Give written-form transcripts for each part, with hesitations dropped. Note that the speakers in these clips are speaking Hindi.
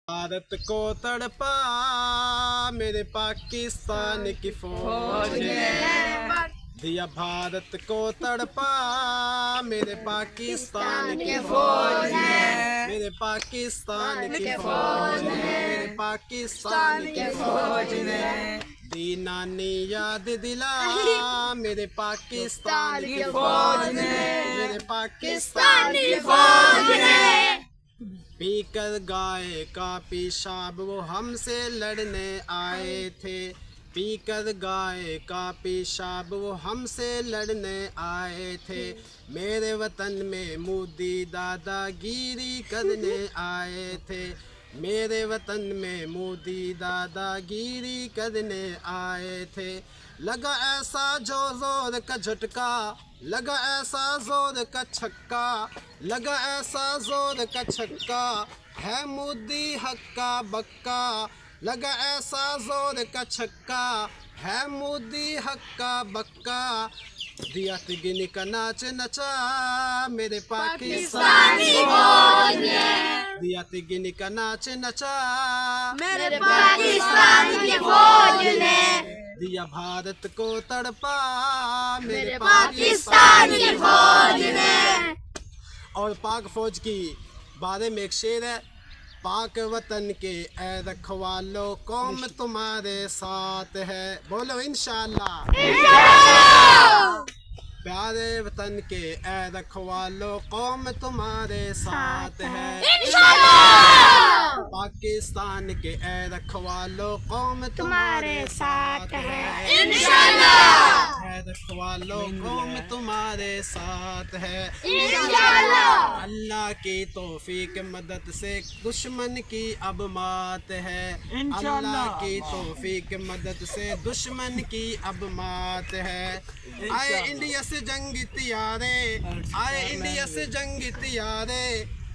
भारत को तड़पा मेरे पाकिस्तान की फौज ने, दिया भारत को तड़पा मेरे पाकिस्तान की फौज ने, मेरे पाकिस्तान की फौज ने, मेरे पाकिस्तान की फौज ने, दी नानी याद दिला मेरे पाकिस्तान की फौज ने, मेरे पाकिस्तान की फौज ने। पीकर गाय का पेशाब वो हमसे लड़ने आए थे, पीकर गाय का पेशाब वो हमसे लड़ने आए थे, मेरे वतन में मोदी दादागिरी करने आए थे, मेरे वतन में मोदी दादागिरी करने आए थे। लगा ऐसा जो जोर का झटका, लगा ऐसा जोर का छक्का, लगा ऐसा जोर का छक्का, है मोदी हक्का बक्का, लगा ऐसा जोर का छक्का, है मोदी हक्का बक्का, दिया तिगनी का नाच नचा मेरे पाकिस्तानी फौज ने, दिया तिगनी का नाच नचा मेरे पाकिस्तान की फौज ने, दिया भारत को तड़पा मेरे पाकिस्तान की फौज ने। और पाक फौज की बारे में एक शेर है, पाक वतन के ए रखवालो कौम तुम्हारे साथ है, बोलो इंशाल्लाह। प्यारे वतन के ए रखवालो कौम तुम्हारे साथ है इंशाल्लाह। पाकिस्तान के ए रखवालो कौम तुम्हारे साथ है इंशाल्लाह। ए रखवालो कौम तुम्हारे साथ है इंशाल्लाह। अल्लाह की तौफीक मदद से दुश्मन की अब मात है, अल्लाह की तौफीक मदद से दुश्मन की अब मात है। आए इंडिया से जंग तियारे, आए इंडिया से जंग तियारे,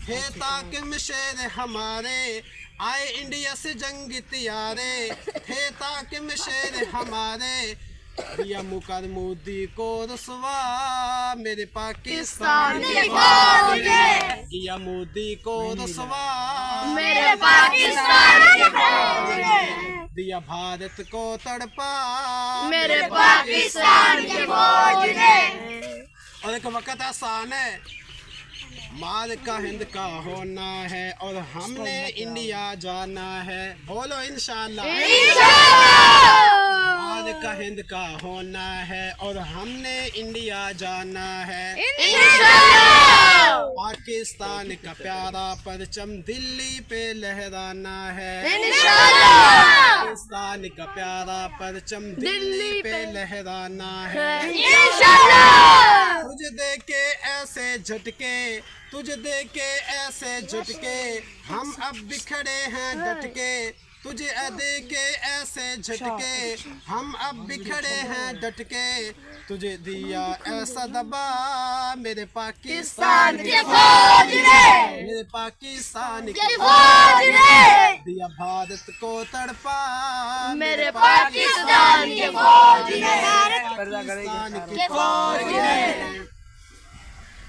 थे ताकि शेर हमारे, आए इंडिया से जंग तियारे, थे ताकि शेर हमारे, दिया मुकर मोदी को रुसवा मेरे पाकिस्तान की फौज ने, दिया मोदी को रुसवा मेरे पाकिस्तान की फौज ने, दिया भारत को तड़पा मेरे पाकिस्तान की फौज ने। और एक वक्त आसान है, माल का हिंद का होना है और हमने इंडिया जाना है, बोलो इंशाल्लाह। माल का हिंद का होना है और हमने इंडिया जाना है इंशाल्लाह। पाकिस्तान का प्यारा परचम दिल्ली पे लहराना है इंशाल्लाह। पाकिस्तान का प्यारा परचम दिल्ली पे लहराना है इंशाल्लाह। तुझे देखे ऐसे झटके, तुझे देखे ऐसे झटके, हम अब बिखरे हैं डटके, तुझे देखे ऐसे झटके, हम अब बिखरे हैं डटके, तुझे दिया ऐसा दबा मेरे पाकिस्तान की फौज ने, मेरे पाकिस्तान की फौज ने, दिया भारत को तड़पा मेरे पाकिस्तान की फौज ने, पाकिस्तान की फौज ने।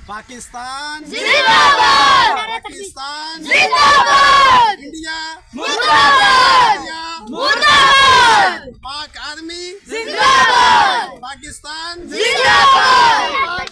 पाकिस्तान जिंदाबाद, पाकिस्तान जिंदाबाद, इंडिया मुर्दाबाद, इंडिया मुर्दाबाद, पाक आर्मी जिंदाबाद, पाकिस्तान जिंदाबाद।